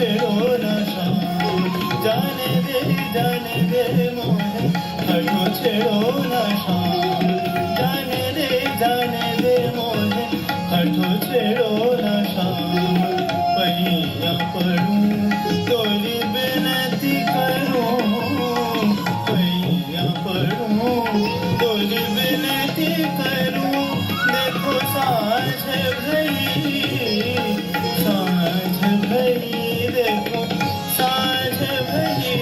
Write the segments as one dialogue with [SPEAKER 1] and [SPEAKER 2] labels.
[SPEAKER 1] छेड़ो न शाम, जाने दे मोहे हटो छेड़ो न शाम, जाने दे मोहे हटो छेड़ो न शाम। पैया पड़ूं तोरी विनती करूं, पैया पड़ूं तोरी विनती करूं, देखो साँझ भई, साँझ भई, देखो साँझ भई,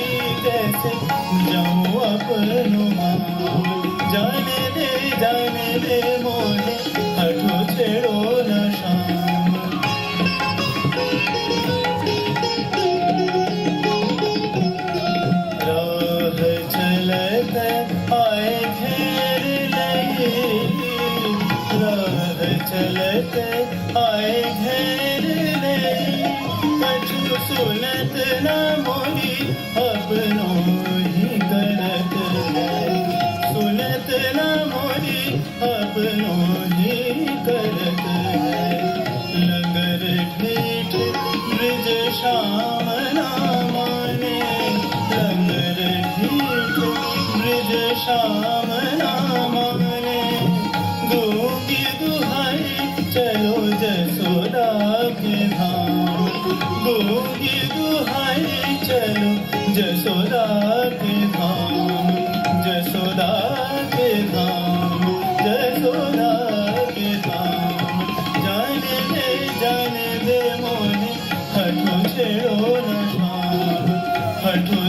[SPEAKER 1] कैसे जाऊं अपनो गाँव, जाने दे मोहे हटो छेड़ो न शाम। राह चलत आए घेर लई, राह चलत आए घेर लई, कछु सुनत न मोरी अपनों ही करत है, सुनत न मोरी अपनों ही करत है। लंगर ठीठ ब्रज श्याम ना माने, लंगर ठीठ ब्रज श्याम ना माने, गूंगी दुहाई चलो जसोदा के धाम, गूंगी दुहाई चलो जसोदा के धाम, जसोदा के धाम, जसोदा के धाम। जाने दे मोहे हटो छेड़ो न शाम, हटो